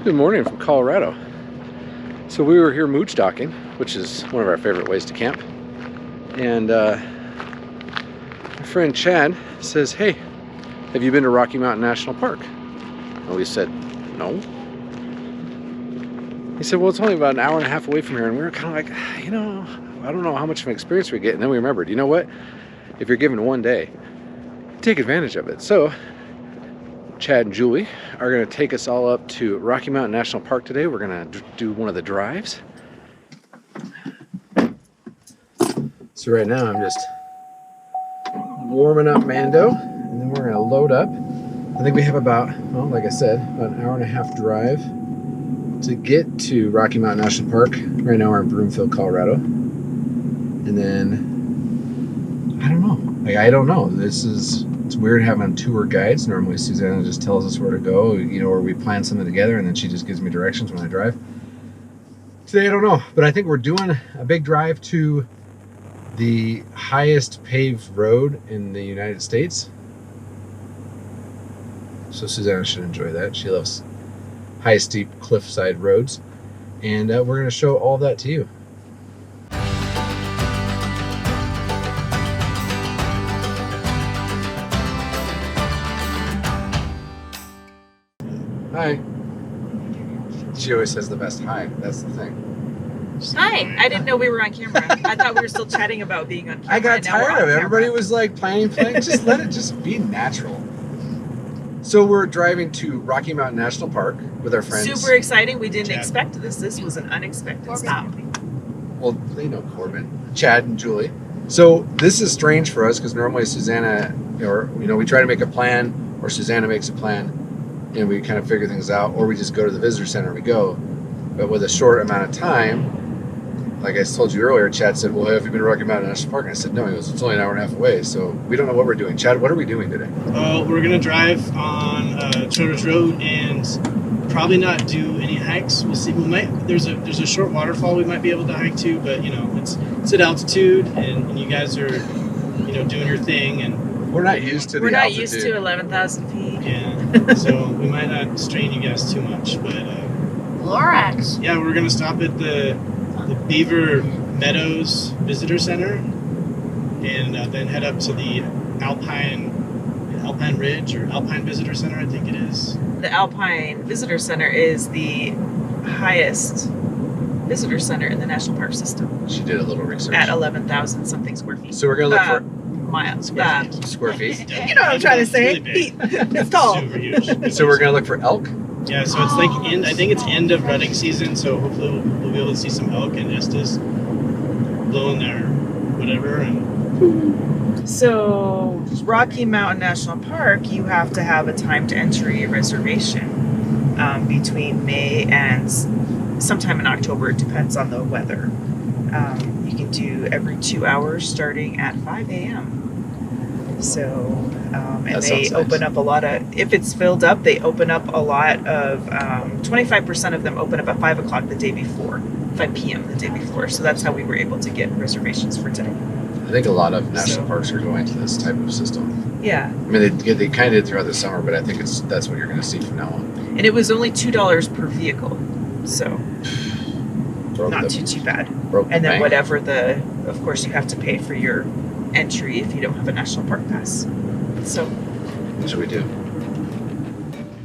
Good morning from Colorado. So we were here mooch docking, which is one of our favorite ways to camp. And my friend Chad says, "Hey, have you been to Rocky Mountain National Park?" And we said, "No." He said, "Well, it's only about an hour and a half away from here." And we were kind of like, I don't know how much of an experience we get. And then we remembered, you know what? If you're given one day, take advantage of it. So Chad and Julie are going to take us all up to Rocky Mountain National Park today. We're going to do one of the drives. So right now I'm just warming up Mando, and then we're going to load up. I think we have about, well, like I said, about an hour and a half drive to get to Rocky Mountain National Park. Right now we're in Broomfield, Colorado. And then, I don't know. It's weird having tour guides. Normally Susanna just tells us where to go, or we plan something together and then she just gives me directions when I drive. Today I don't know, but I think we're doing a big drive to the highest paved road in the United States. So Susanna should enjoy that. She loves high, steep, cliffside roads. And we're going to show all that to you. Hi. She always says the best hi. That's the thing. Hi. I didn't know we were on camera. I thought we were still chatting about being on camera. I got tired of it. Everybody was like planning. Just let it just be natural. So we're driving to Rocky Mountain National Park with our friends. Super exciting. We didn't expect this. This was an unexpected stop. Well, they know Corbin, Chad, and Julie. So this is strange for us because normally Susanna, we try to make a plan, or Susanna makes a plan, and we kind of figure things out, or we just go to the visitor center and we go. But with a short amount of time, like I told you earlier, Chad said, "Well, have you been to Rocky Mountain National Park?" And I said, "No." He goes, "It's only an hour and a half away." So we don't know what we're doing. Chad, what are we doing today? We're going to drive on Schroeder's Road and probably not do any hikes. We'll see. There's a short waterfall we might be able to hike to, but it's at altitude, and you guys are doing your thing, and we're not used to the altitude. We're not used to 11,000 feet. Yeah, so we might not strain you guys too much, but Lorax. Yeah, we're gonna stop at the Beaver Meadows Visitor Center, and then head up to the Alpine Ridge or Alpine Visitor Center, I think it is. The Alpine Visitor Center is the highest visitor center in the national park system. She did a little research. At 11,000 something square feet. So we're gonna look for miles. Square feet. You know what I'm trying to say. Really feet. It's tall. Super huge. So we're gonna look for elk. Yeah, so it's like I think it's end of rutting season, so hopefully we'll be able to see some elk and Estes blowing their whatever. And so Rocky Mountain National Park, you have to have a timed entry reservation between May and sometime in October. It depends on the weather. You can do every 2 hours starting at 5 a.m. So, and they open up a lot of, if it's filled up, they open up a lot of, 25% of them open up at 5 o'clock the day before, 5 p.m. the day before. So that's how we were able to get reservations for today. I think a lot of national parks are going to this type of system. Yeah. I mean, they kind of did throughout the summer, but I think that's what you're going to see from now on. And it was only $2 per vehicle. So, not too bad. And then whatever of course you have to pay for your entry if you don't have a national park pass. So that's what we do.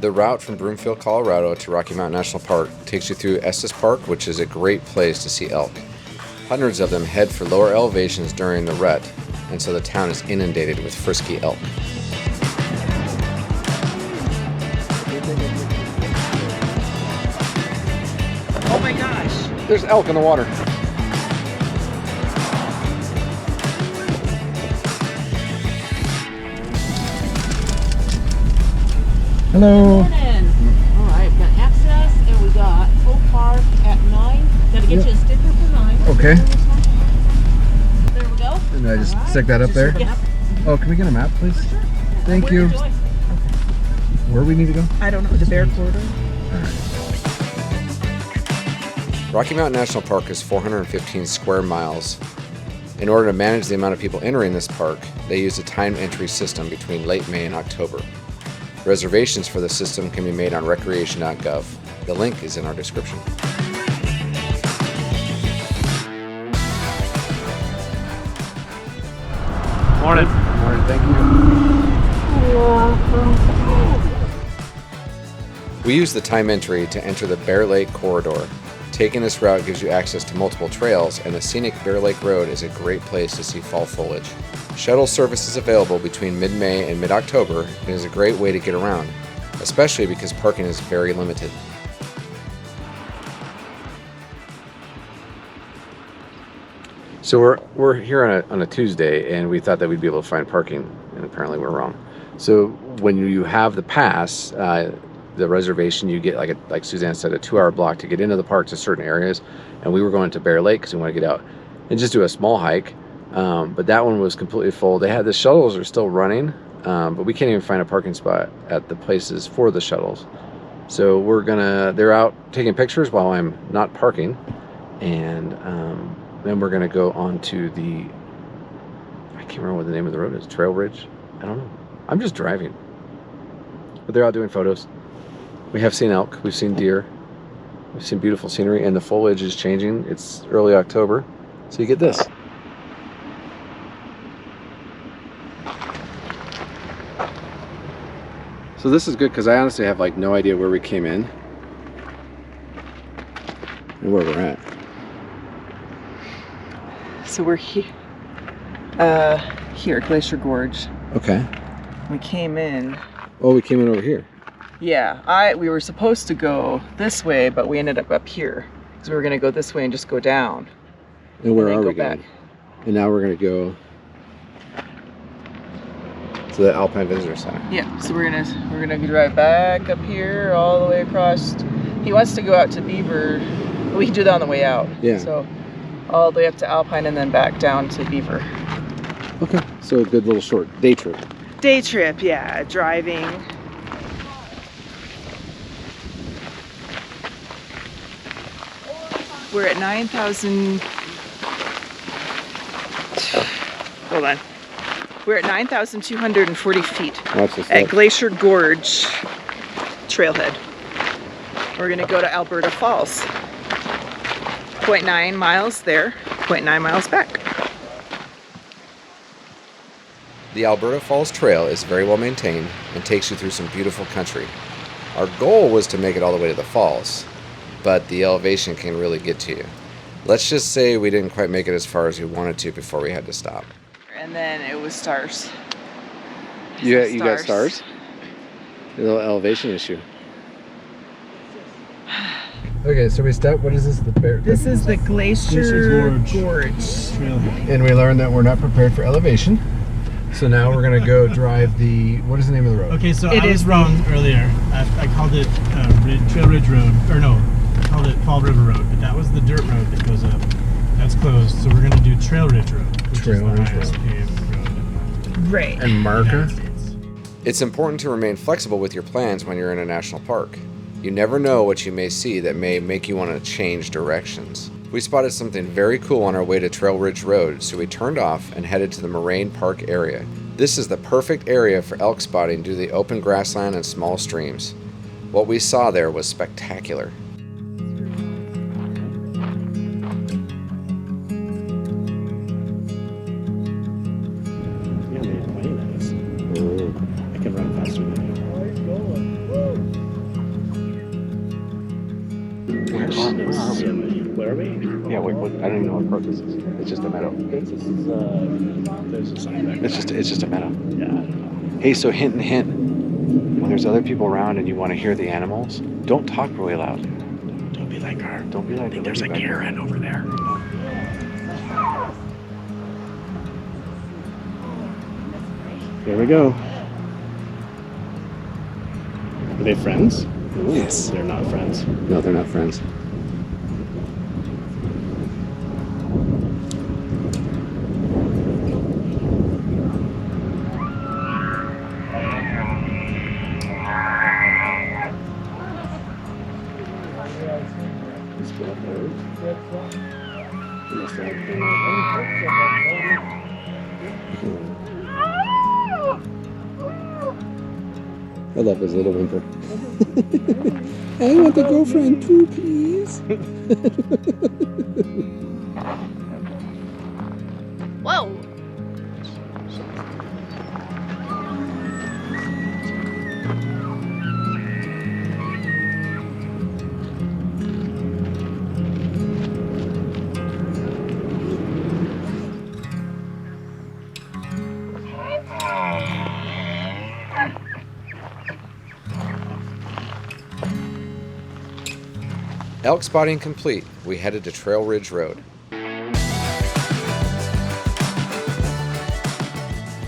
The route from Broomfield, Colorado to Rocky Mountain National Park takes you through Estes Park, which is a great place to see elk. Hundreds of them head for lower elevations during the rut, and so the town is inundated with frisky elk. Oh my gosh. There's elk in the water. Hello. Morning. All right, got access, and we got full park at 9. Gotta get you a sticker for 9. Okay. There we go. And I just stick that up there? Yeah. Oh, can we get a map, please? For sure. Thank you. Where do we need to go? I don't know, the bear corridor. All right. Rocky Mountain National Park is 415 square miles. In order to manage the amount of people entering this park, they use a timed entry system between late May and October. Reservations for the system can be made on recreation.gov. The link is in our description. Morning. Morning, thank you. We use the time entry to enter the Bear Lake corridor. Taking this route gives you access to multiple trails, and the scenic Bear Lake Road is a great place to see fall foliage. Shuttle service is available between mid-May and mid-October and is a great way to get around, especially because parking is very limited. So we're here on a Tuesday, and we thought that we'd be able to find parking, and apparently we're wrong. So when you have the pass, the reservation, you get, like Suzanne said, a 2-hour block to get into the park to certain areas. And we were going to Bear Lake because we want to get out and just do a small hike. But that one was completely full. They had the shuttles are still running, but we can't even find a parking spot at the places for the shuttles. So they're out taking pictures while I'm not parking, and then we're gonna go on to I can't remember what the name of the road is. Trail Ridge? I don't know. I'm just driving. But they're out doing photos. We have seen elk, we've seen deer, we've seen beautiful scenery, and the foliage is changing. It's early October, so you get this. So this is good because I honestly have no idea where we came in and where we're at. So we're here at Glacier Gorge. Okay. We came in. Oh, we came in over here. Yeah, we were supposed to go this way, but we ended up here because we were going to go this way and just go down. And where are we back. going? And now we're going to go to the Alpine Visitor Center. Yeah, so we're gonna drive back up here all the way across. He wants to go out to Beaver. We can do that on the way out. Yeah. So all the way up to Alpine and then back down to Beaver. Okay. So a good little short day trip. Day trip, yeah, driving. We're at 9,000. Hold on. We're at 9,240 feet Watch this at up. Glacier Gorge trailhead. We're gonna go to Alberta Falls. 0.9 miles there, 0.9 miles back. The Alberta Falls Trail is very well maintained and takes you through some beautiful country. Our goal was to make it all the way to the falls, but the elevation can really get to you. Let's just say we didn't quite make it as far as we wanted to before we had to stop. And then it was stars. You got stars? A little elevation issue. Okay, so we stopped. What is this? This is the Glacier Gorge. Trailhead. And we learned that we're not prepared for elevation. So now we're gonna go drive what is the name of the road? Okay, so It I was is wrong earlier. I called it Trail Ridge Road, or no, I called it Fall River Road, but that was the dirt road that goes up. That's closed, so we're gonna do Trail Ridge Road, which is Trail the Ridge highest Road. paved road. Right. And marker? It's important to remain flexible with your plans when you're in a national park. You never know what you may see that may make you want to change directions. We spotted something very cool on our way to Trail Ridge Road, so we turned off and headed to the Moraine Park area. This is the perfect area for elk spotting due to the open grassland and small streams. What we saw there was spectacular. Yeah, they're playing nice. I can run faster than you. Where are we? Yeah, I don't even know what park this is. It's just a meadow. This is, there's a sign back. It's just a meadow. Yeah, I don't know. Hey, so hint. When there's other people around and you want to hear the animals, don't talk really loud. Don't be like her. Don't be like. I think there's a Karen over there. Here we go. Are they friends? Yes. They're not friends. No, they're not friends. I love his little whimper. I want a girlfriend too, please. Whoa! Elk spotting complete, we headed to Trail Ridge Road.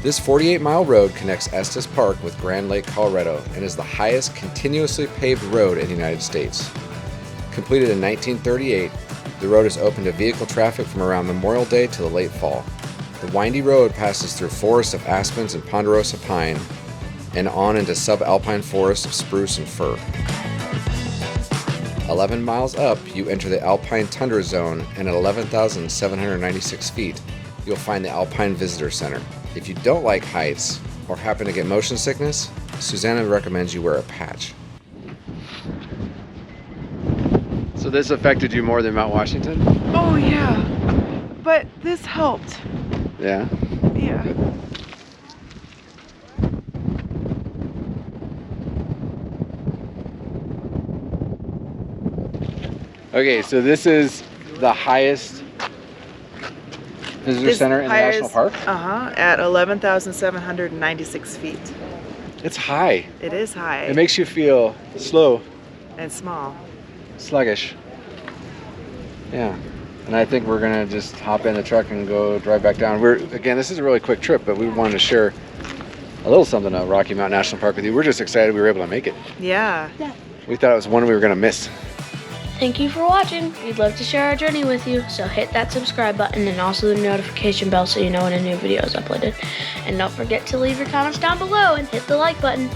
This 48-mile road connects Estes Park with Grand Lake, Colorado, and is the highest continuously paved road in the United States. Completed in 1938, the road is open to vehicle traffic from around Memorial Day to the late fall. The windy road passes through forests of aspens and ponderosa pine, and on into subalpine forests of spruce and fir. 11 miles up, you enter the Alpine Tundra Zone, and at 11,796 feet, you'll find the Alpine Visitor Center. If you don't like heights, or happen to get motion sickness, Susanna recommends you wear a patch. So this affected you more than Mount Washington? Oh yeah, but this helped. Yeah. Yeah. Okay, so this is the highest visitor center in the national park? At 11,796 feet. It's high. It is high. It makes you feel slow, and small. sluggish. Yeah. And I think we're gonna just hop in the truck and go drive back down. Again, this is a really quick trip, but we wanted to share a little something at Rocky Mountain National Park with you. We're just excited we were able to make it. Yeah. We thought it was one we were gonna miss. Thank you for watching. We'd love to share our journey with you, so hit that subscribe button and also the notification bell so you know when a new video is uploaded. And don't forget to leave your comments down below and hit the like button.